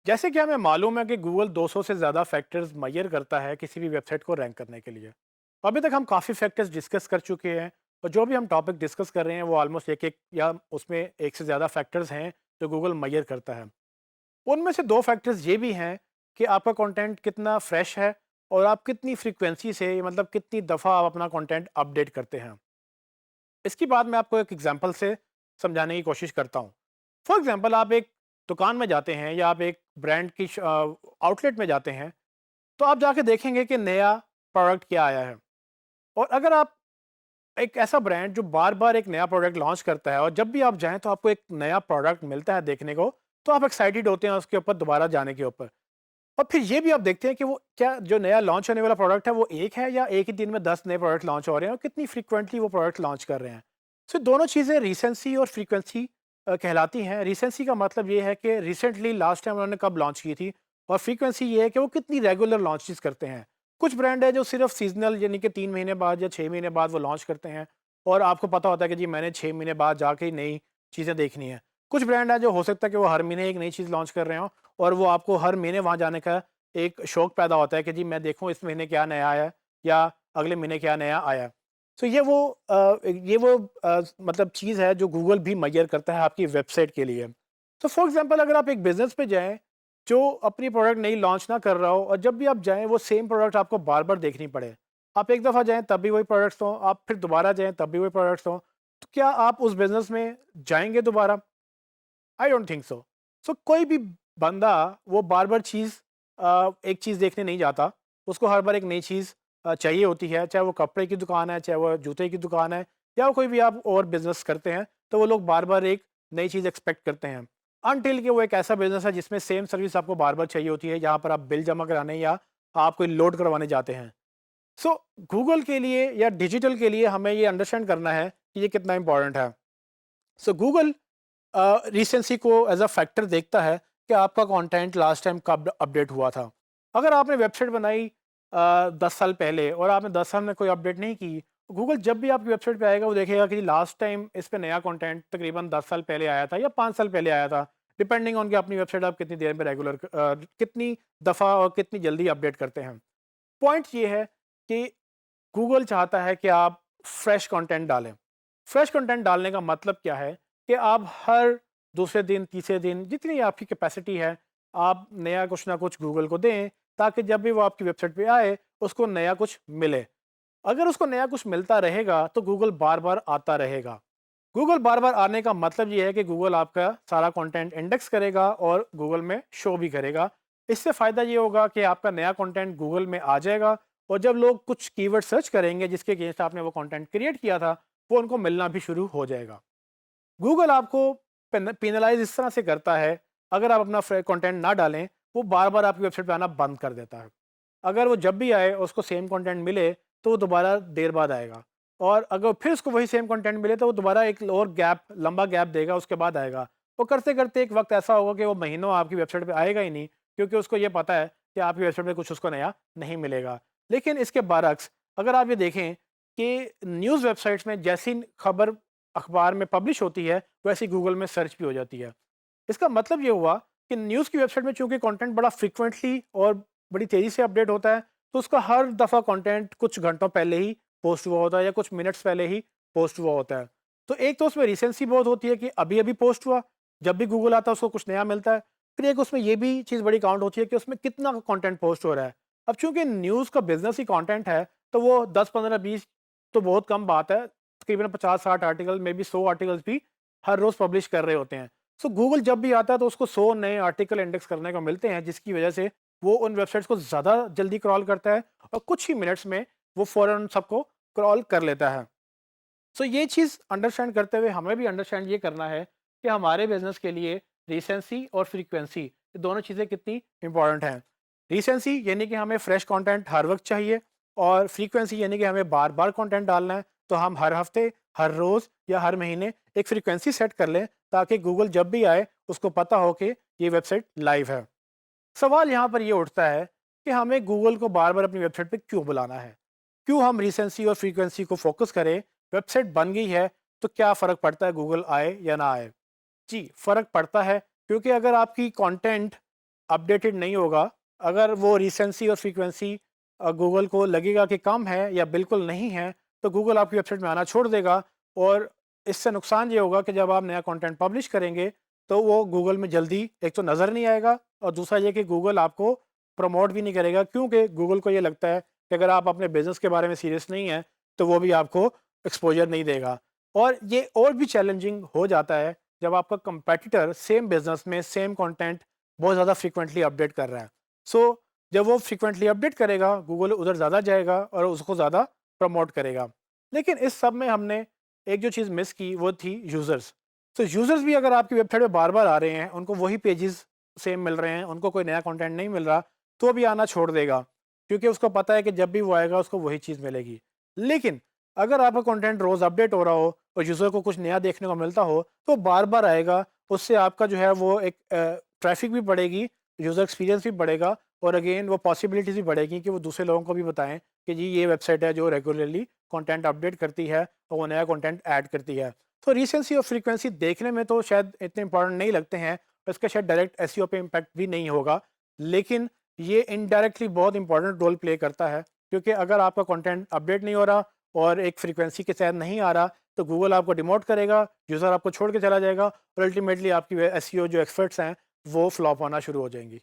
जैसे कि हमें मालूम है कि गूगल 200 से ज़्यादा फैक्टर्स मेजर करता है किसी भी वेबसाइट को रैंक करने के लिए। अभी तक हम काफ़ी फैक्टर्स डिस्कस कर चुके हैं और जो भी हम टॉपिक डिस्कस कर रहे हैं वो ऑलमोस्ट एक एक या उसमें एक से ज़्यादा फैक्टर्स हैं जो गूगल मेजर करता है। उनमें से दो फैक्टर्स ये भी हैं कि आपका कंटेंट कितना फ्रेश है और आप कितनी फ्रीक्वेंसी से मतलब कितनी दफ़ा आप अपना कंटेंट अपडेट करते हैं। इसकी बात मैं आपको एक एग्जांपल से समझाने की कोशिश करता हूँ। फॉर एग्जांपल आप एक दुकान में जाते हैं या आप एक ब्रांड की आउटलेट में जाते हैं, तो आप जाके देखेंगे कि नया प्रोडक्ट क्या आया है। और अगर आप एक ऐसा ब्रांड जो बार-बार एक नया प्रोडक्ट लॉन्च करता है और जब भी आप जाएँ तो आपको एक नया प्रोडक्ट मिलता है देखने को, तो आप एक्साइटेड होते हैं उसके ऊपर दोबारा जाने के ऊपर। और फिर ये भी आप देखते हैं कि वो क्या जो नया लॉन्च होने वाला प्रोडक्ट है वो एक है या एक ही दिन में 10 नए प्रोडक्ट लॉन्च हो रहे हैं और कितनी फ्रीक्वेंटली वो प्रोडक्ट लॉन्च कर रहे हैं। सो दोनों चीज़ें रिसेंसी और फ्रीक्वेंसी कहलाती हैं। रिसेंसी का मतलब ये है कि रिसेंटली लास्ट टाइम उन्होंने कब लॉन्च की थी, और फ्रीक्वेंसी ये है कि वो कितनी रेगुलर लॉन्चेस करते हैं। कुछ ब्रांड है जो सिर्फ सीजनल यानी कि 3 महीने बाद या 6 महीने बाद वो लॉन्च करते हैं और आपको पता होता है कि जी मैंने 6 महीने बाद जाके ही नई चीज़ें देखनी है। कुछ ब्रांड है जो हो सकता है कि वो हर महीने एक नई चीज़ लॉन्च कर रहे हो और वो आपको हर महीने वहाँ जाने का एक शौक पैदा होता है कि जी मैं देखूँ इस महीने क्या नया आया है या अगले महीने क्या नया आया है। तो ये वो मतलब चीज़ है जो गूगल भी मेजर करता है आपकी वेबसाइट के लिए। तो फॉर एग्जांपल अगर आप एक बिज़नेस पे जाएँ जो अपनी प्रोडक्ट नई लॉन्च ना कर रहा हो और जब भी आप जाएँ वो सेम प्रोडक्ट आपको बार-बार देखनी पड़े। आप एक दफ़ा जाएँ तब भी वही प्रोडक्ट्स हों, आप फिर दोबारा जाएँ तब भी वही प्रोडक्ट्स हों, तो क्या आप उस बिज़नेस में जाएँगे दोबारा? I don't think so. सो कोई भी बंदा वो बार-बार एक चीज़ देखने नहीं जाता। उसको हर बार एक नई चीज़ चाहिए होती है, चाहे वो कपड़े की दुकान है, चाहे वो जूते की दुकान है या कोई भी आप और बिज़नेस करते हैं, तो वो लोग बार-बार एक नई चीज़ एक्सपेक्ट करते हैं। अनटिल कि वो एक ऐसा बिज़नेस है जिसमें सेम सर्विस आपको बार-बार चाहिए होती है, जहाँ पर आप बिल जमा कराने या आप कोई लोड करवाने जाते हैं। सो गूगल के लिए या डिजिटल के लिए हमें ये अंडरस्टैंड करना है कि ये कितना इम्पोर्टेंट है। सो गूगल रिसेंसी को एज अ फैक्टर देखता है कि आपका कंटेंट लास्ट टाइम कब अपडेट हुआ था। अगर आपने वेबसाइट बनाई 10 साल पहले और आपने 10 साल में कोई अपडेट नहीं की, गूगल जब भी आपकी वेबसाइट पे आएगा वो देखेगा कि लास्ट टाइम इस पे नया कंटेंट तकरीबन 10 साल पहले आया था या 5 साल पहले आया था, डिपेंडिंग ऑन कि अपनी वेबसाइट आप कितनी देर में कितनी दफ़ा और कितनी जल्दी अपडेट करते हैं। पॉइंट ये है कि गूगल चाहता है कि आप फ्रेश कंटेंट डालें। फ्रेश कंटेंट डालने का मतलब क्या है कि आप हर दूसरे दिन, तीसरे दिन जितनी आपकी कैपेसिटी है, आप नया कुछ ना कुछ गूगल को दें ताकि जब भी वो आपकी वेबसाइट पे आए, उसको नया कुछ मिले। अगर उसको नया कुछ मिलता रहेगा, तो गूगल बार-बार आता रहेगा। गूगल बार-बार आने का मतलब ये है कि गूगल आपका सारा कंटेंट इंडेक्स करेगा और गूगल में शो भी करेगा। इससे फ़ायदा ये होगा कि आपका नया कंटेंट गूगल में आ जाएगा और जब लोग कुछ कीवर्ड सर्च करेंगे जिसके अगेंस्ट आपने वो कंटेंट क्रिएट किया था, वो उनको मिलना भी शुरू हो जाएगा। गूगल आपको पेनलाइज़ इस तरह से करता है, अगर आप अपना कंटेंट ना डालें, वो बार-बार आपकी वेबसाइट पे आना बंद कर देता है। अगर वो जब भी आए और उसको सेम कंटेंट मिले, तो वो दोबारा देर बाद आएगा और अगर फिर उसको वही सेम कंटेंट मिले, तो वो दोबारा एक और लंबा गैप देगा, उसके बाद आएगा। तो करते-करते एक वक़्त ऐसा होगा कि वो महीनों आपकी वेबसाइट पे आएगा ही नहीं, क्योंकि उसको ये पता है कि आपकी वेबसाइट पे कुछ उसको नया नहीं मिलेगा। लेकिन इसके बरअक्स अगर आप ये देखें कि न्यूज़ वेबसाइट्स में जैसी खबर अखबार में पब्लिश होती है, वैसे ही गूगल में सर्च भी हो जाती है। इसका मतलब ये हुआ कि न्यूज़ की वेबसाइट में चूँकि कंटेंट बड़ा फ्रीक्वेंटली और बड़ी तेज़ी से अपडेट होता है, तो उसका हर दफ़ा कंटेंट कुछ घंटों पहले ही पोस्ट हुआ होता है या कुछ मिनट्स पहले ही पोस्ट हुआ होता है। तो एक तो उसमें रिसेंसी बहुत होती है कि अभी-अभी पोस्ट हुआ, जब भी गूगल आता है उसको कुछ नया मिलता है। फिर एक उसमें ये भी चीज़ बड़ी काउंट होती है कि उसमें कितना कंटेंट पोस्ट हो रहा है। अब चूँकि न्यूज़ का बिज़नेस ही कंटेंट है, तो वो 10, 15, 20 तो बहुत कम बात है। तकरीबन 50-60 आर्टिकल, मे बी 100 आर्टिकल्स भी हर रोज़ पब्लिश कर रहे होते हैं। सो गूगल जब भी आता है तो उसको 100 नए आर्टिकल इंडेक्स करने को मिलते हैं, जिसकी वजह से वो उन वेबसाइट्स को ज़्यादा जल्दी क्रॉल करता है और कुछ ही मिनट्स में वो फ़ौरन सबको क्रॉल कर लेता है। सो ये चीज़ अंडरस्टैंड करते हुए हमें भी अंडरस्टैंड ये करना है कि हमारे बिज़नेस के लिए रिसेंसी और फ्रीक्वेंसी ये दोनों चीज़ें कितनी इंपॉर्टेंट हैं। रिसेंसी यानी कि हमें फ्रेश कंटेंट हर वक्त चाहिए और फ्रीक्वेंसी यानी कि हमें बार-बार कंटेंट डालना है, तो हम हर हफ्ते, हर रोज़ या हर महीने एक फ्रीक्वेंसी सेट कर लें ताकि गूगल जब भी आए उसको पता हो कि ये वेबसाइट लाइव है। सवाल यहाँ पर ये उठता है कि हमें गूगल को बार-बार अपनी वेबसाइट पे क्यों बुलाना है? क्यों हम रिसेंसी और फ्रीक्वेंसी को फोकस करें? वेबसाइट बन गई है तो क्या फ़र्क पड़ता है गूगल आए या ना आए? जी, फ़र्क पड़ता है क्योंकि अगर आपकी कंटेंट अपडेटेड नहीं होगा, अगर वो रिसेंसी और फ्रीक्वेंसी गूगल को लगेगा कि कम है या बिल्कुल नहीं है, तो गूगल आपकी वेबसाइट में आना छोड़ देगा। और इससे नुकसान ये होगा कि जब आप नया कंटेंट पब्लिश करेंगे, तो वो गूगल में जल्दी एक तो नज़र नहीं आएगा, और दूसरा ये कि गूगल आपको प्रमोट भी नहीं करेगा, क्योंकि गूगल को ये लगता है कि अगर आप अपने बिज़नेस के बारे में सीरियस नहीं हैं, तो वो भी आपको एक्सपोज़र नहीं देगा। और ये और भी चैलेंजिंग हो जाता है जब आपका कंपैटिटर सेम बिज़नेस में सेम कंटेंट बहुत ज़्यादा फ्रीक्वेंटली अपडेट कर रहा है। सो जब वो फ्रीक्वेंटली अपडेट करेगा, गूगल उधर ज़्यादा जाएगा और उसको ज़्यादा प्रमोट करेगा। लेकिन इस सब में हमने एक जो चीज़ मिस की वो थी यूज़र्स। तो यूज़र्स भी अगर आपकी वेबसाइट पे बार-बार आ रहे हैं, उनको वही पेजेस सेम मिल रहे हैं, उनको कोई नया कंटेंट नहीं मिल रहा, तो भी आना छोड़ देगा, क्योंकि उसको पता है कि जब भी वो आएगा उसको वही चीज़ मिलेगी। लेकिन अगर आपका कंटेंट रोज़ अपडेट हो रहा हो और यूज़र को कुछ नया देखने को मिलता हो, तो बार-बार आएगा। उससे आपका जो है वो एक ट्रैफ़िक भी बढ़ेगी, यूज़र एक्सपीरियंस भी बढ़ेगा, और अगेन वो पॉसिबिलिटीज़ भी बढ़ेगी कि वो दूसरे लोगों को भी बताएँ कि जी ये वेबसाइट है जो रेगुलरली कंटेंट अपडेट करती है और वो नया कंटेंट ऐड करती है। तो रिसेंसी और फ्रीक्वेंसी देखने में तो शायद इतने इंपॉर्टेंट नहीं लगते हैं, और इसका शायद डायरेक्ट एसईओ पे इम्पैक्ट भी नहीं होगा। लेकिन ये इनडायरेक्टली बहुत इंपॉर्टेंट रोल प्ले करता है, क्योंकि अगर आपका कंटेंट अपडेट नहीं हो रहा और एक फ्रीक्वेंसी के तहत नहीं आ रहा, तो गूगल आपको डिमोट करेगा, यूज़र आपको छोड़ के चला जाएगा, और अल्टीमेटली आपकी एसईओ जो एक्सपर्ट्स हैं, वो फ्लॉप होना शुरू हो जाएँगी।